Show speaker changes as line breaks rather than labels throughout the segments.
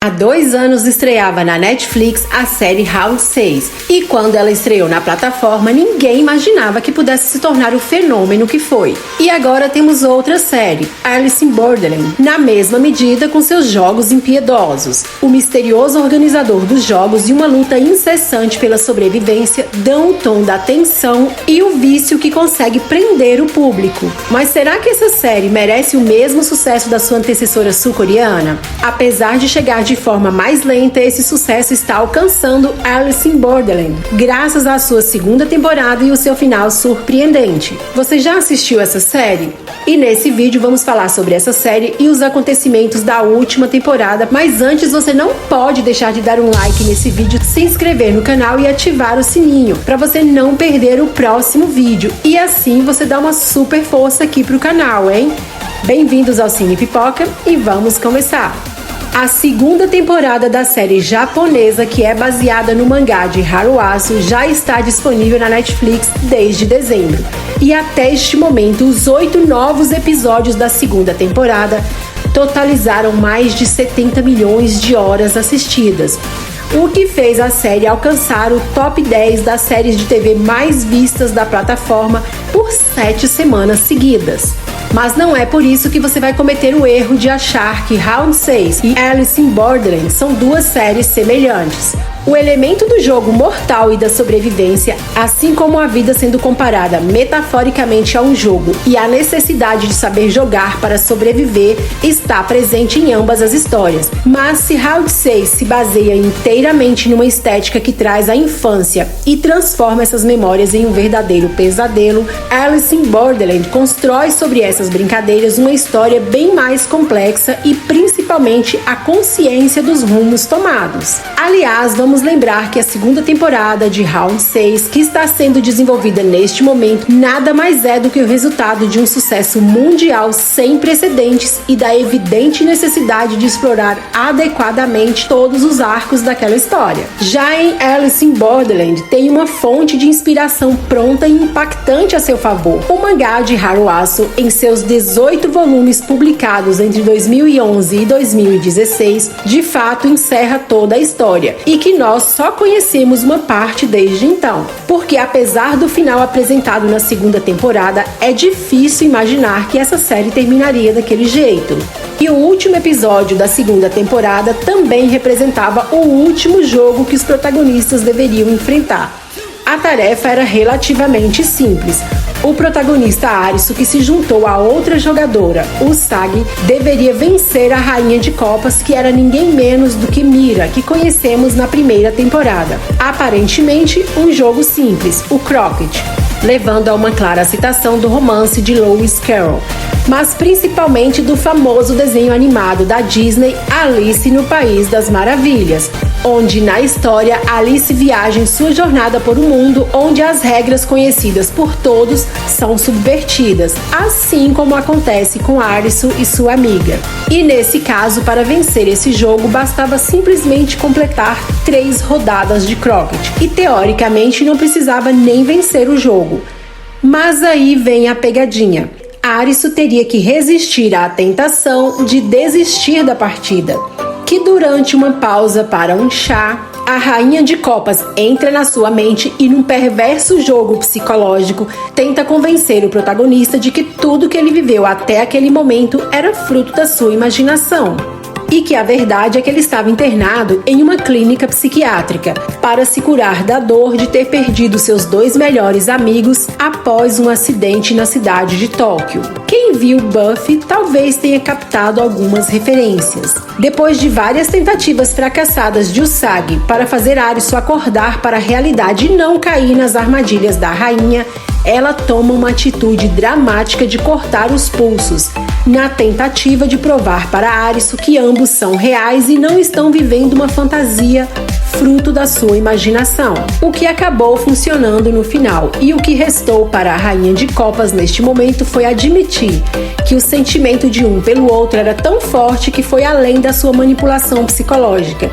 Há 2 anos estreava na Netflix a série Round 6, e quando ela estreou na plataforma, ninguém imaginava que pudesse se tornar o fenômeno que foi. E agora temos outra série, Alice in Borderland, na mesma medida com seus jogos impiedosos. O misterioso organizador dos jogos e uma luta incessante pela sobrevivência dão o tom da tensão e o vício que consegue prender o público. Mas será que essa série merece o mesmo sucesso da sua antecessora sul-coreana? Apesar de chegar de forma mais lenta, esse sucesso está alcançando Alice in Borderland, graças à sua segunda temporada e o seu final surpreendente. Você já assistiu essa série? E nesse vídeo vamos falar sobre essa série e os acontecimentos da última temporada, mas antes você não pode deixar de dar um like nesse vídeo, se inscrever no canal e ativar o sininho, para você não perder o próximo vídeo, e assim você dá uma super força aqui pro canal, hein? Bem-vindos ao Cine Pipoca e vamos começar! A segunda temporada da série japonesa, que é baseada no mangá de Haruasu, já está disponível na Netflix desde dezembro. E até este momento, os 8 novos episódios da segunda temporada totalizaram mais de 70 milhões de horas assistidas, o que fez a série alcançar o top 10 das séries de TV mais vistas da plataforma por 7 semanas seguidas. Mas não é por isso que você vai cometer o erro de achar que Round 6 e Alice in Borderland são duas séries semelhantes. O elemento do jogo mortal e da sobrevivência, assim como a vida sendo comparada metaforicamente a um jogo e a necessidade de saber jogar para sobreviver, está presente em ambas as histórias. Mas se Round 6 se baseia inteiramente numa estética que traz a infância e transforma essas memórias em um verdadeiro pesadelo, Alice in Borderland constrói sobre essas brincadeiras uma história bem mais complexa e principalmente a consciência dos rumos tomados. Aliás, vamos lembrar que a segunda temporada de Round 6, que está sendo desenvolvida neste momento, nada mais é do que o resultado de um sucesso mundial sem precedentes e da evidente necessidade de explorar adequadamente todos os arcos daquela história. Já em Alice in Borderland, tem uma fonte de inspiração pronta e impactante a seu favor. O mangá de Haruasu, em seus 18 volumes publicados entre 2011 e 2016, de fato encerra toda a história, e que nós só conhecemos uma parte desde então, porque apesar do final apresentado na segunda temporada, é difícil imaginar que essa série terminaria daquele jeito. E o último episódio da segunda temporada também representava o último jogo que os protagonistas deveriam enfrentar. A tarefa era relativamente simples. O protagonista Arisu, que se juntou a outra jogadora, o Sagi, deveria vencer a Rainha de Copas, que era ninguém menos do que Mira, que conhecemos na primeira temporada. Aparentemente, um jogo simples, o Croquet, levando a uma clara citação do romance de Lewis Carroll, mas principalmente do famoso desenho animado da Disney, Alice no País das Maravilhas, onde na história Alice viaja em sua jornada por um mundo onde as regras conhecidas por todos são subvertidas, assim como acontece com Arisu e sua amiga. E nesse caso, para vencer esse jogo, bastava simplesmente completar 3 rodadas de croquet, e teoricamente não precisava nem vencer o jogo. Mas aí vem a pegadinha. Arisu teria que resistir à tentação de desistir da partida, que durante uma pausa para um chá, a Rainha de Copas entra na sua mente e, num perverso jogo psicológico, tenta convencer o protagonista de que tudo que ele viveu até aquele momento era fruto da sua imaginação. E que a verdade é que ele estava internado em uma clínica psiquiátrica para se curar da dor de ter perdido seus 2 melhores amigos após um acidente na cidade de Tóquio. Quem viu Buffy talvez tenha captado algumas referências. Depois de várias tentativas fracassadas de Usagi para fazer Arisu acordar para a realidade e não cair nas armadilhas da rainha, ela toma uma atitude dramática de cortar os pulsos, na tentativa de provar para Arisu que ambos são reais e não estão vivendo uma fantasia fruto da sua imaginação, o que acabou funcionando no final. E o que restou para a Rainha de Copas neste momento foi admitir que o sentimento de um pelo outro era tão forte que foi além da sua manipulação psicológica,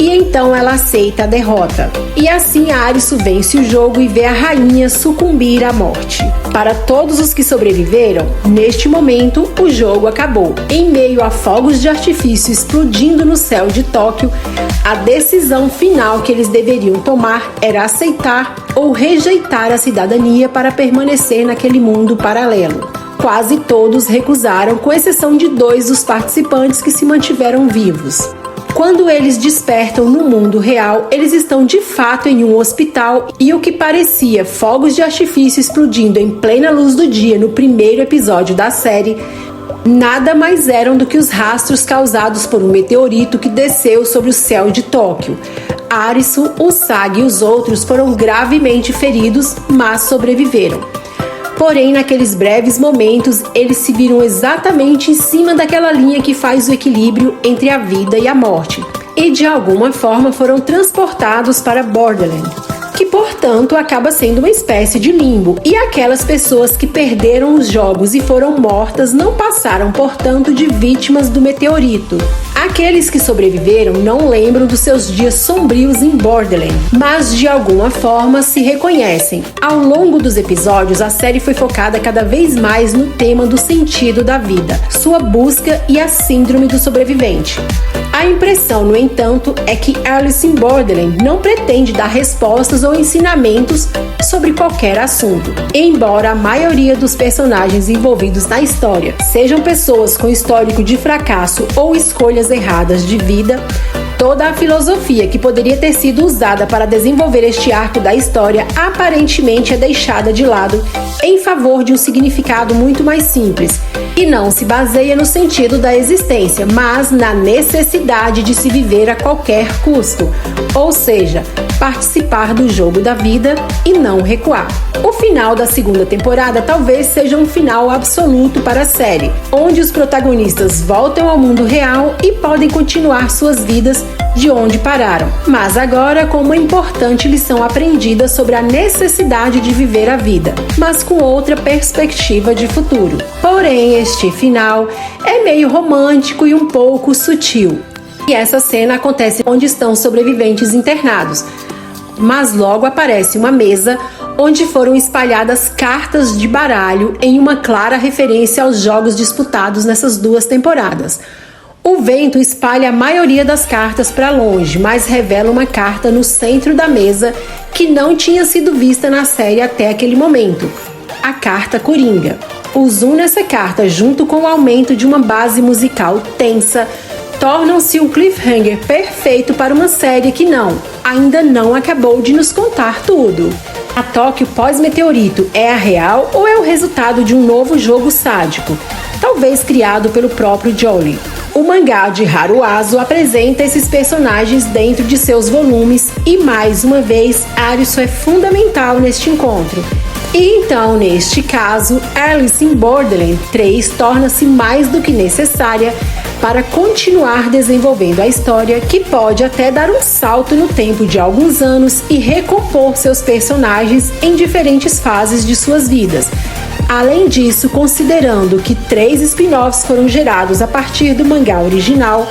e então ela aceita a derrota. E assim Arisu vence o jogo e vê a rainha sucumbir à morte. Para todos os que sobreviveram, neste momento o jogo acabou. Em meio a fogos de artifício explodindo no céu de Tóquio, a decisão final que eles deveriam tomar era aceitar ou rejeitar a cidadania para permanecer naquele mundo paralelo. Quase todos recusaram, com exceção de 2 dos participantes que se mantiveram vivos. Quando eles despertam no mundo real, eles estão de fato em um hospital e o que parecia fogos de artifício explodindo em plena luz do dia no primeiro episódio da série, nada mais eram do que os rastros causados por um meteorito que desceu sobre o céu de Tóquio. Arisu, Usagi e os outros foram gravemente feridos, mas sobreviveram. Porém, naqueles breves momentos, eles se viram exatamente em cima daquela linha que faz o equilíbrio entre a vida e a morte, e de alguma forma foram transportados para Borderland, que portanto acaba sendo uma espécie de limbo, e aquelas pessoas que perderam os jogos e foram mortas não passaram, portanto, de vítimas do meteorito. Aqueles que sobreviveram não lembram dos seus dias sombrios em Borderland, mas de alguma forma se reconhecem. Ao longo dos episódios, a série foi focada cada vez mais no tema do sentido da vida, sua busca e a síndrome do sobrevivente. A impressão, no entanto, é que Alice in Borderland não pretende dar respostas ou ensinamentos sobre qualquer assunto. Embora a maioria dos personagens envolvidos na história sejam pessoas com histórico de fracasso ou escolhas erradas de vida, toda a filosofia que poderia ter sido usada para desenvolver este arco da história aparentemente é deixada de lado em favor de um significado muito mais simples, e não se baseia no sentido da existência, mas na necessidade de se viver a qualquer custo, ou seja, participar do jogo da vida e não recuar. O final da segunda temporada talvez seja um final absoluto para a série, onde os protagonistas voltam ao mundo real e podem continuar suas vidas de onde pararam, mas agora com uma importante lição aprendida sobre a necessidade de viver a vida, mas com outra perspectiva de futuro. Porém, este final é meio romântico e um pouco sutil. E essa cena acontece onde estão os sobreviventes internados, mas logo aparece uma mesa onde foram espalhadas cartas de baralho em uma clara referência aos jogos disputados nessas 2 temporadas. O vento espalha a maioria das cartas para longe, mas revela uma carta no centro da mesa que não tinha sido vista na série até aquele momento: a carta Coringa. O zoom nessa carta, junto com o aumento de uma base musical tensa, tornam-se um cliffhanger perfeito para uma série que ainda não acabou de nos contar tudo. A Tóquio pós-meteorito é a real ou é o resultado de um novo jogo sádico, talvez criado pelo próprio Jolie? O mangá de Haruazu apresenta esses personagens dentro de seus volumes e, mais uma vez, Arisu é fundamental neste encontro. E então, neste caso, Alice in Borderland 3 torna-se mais do que necessária para continuar desenvolvendo a história, que pode até dar um salto no tempo de alguns anos e recompor seus personagens em diferentes fases de suas vidas. Além disso, considerando que 3 spin-offs foram gerados a partir do mangá original,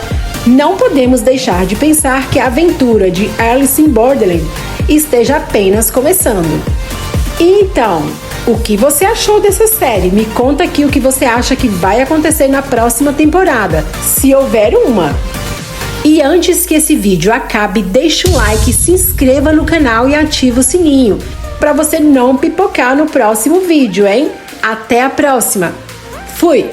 não podemos deixar de pensar que a aventura de Alice in Borderland esteja apenas começando. E então, o que você achou dessa série? Me conta aqui o que você acha que vai acontecer na próxima temporada, se houver uma. E antes que esse vídeo acabe, deixa um like, se inscreva no canal e ativa o sininho, para você não pipocar no próximo vídeo, hein? Até a próxima! Fui!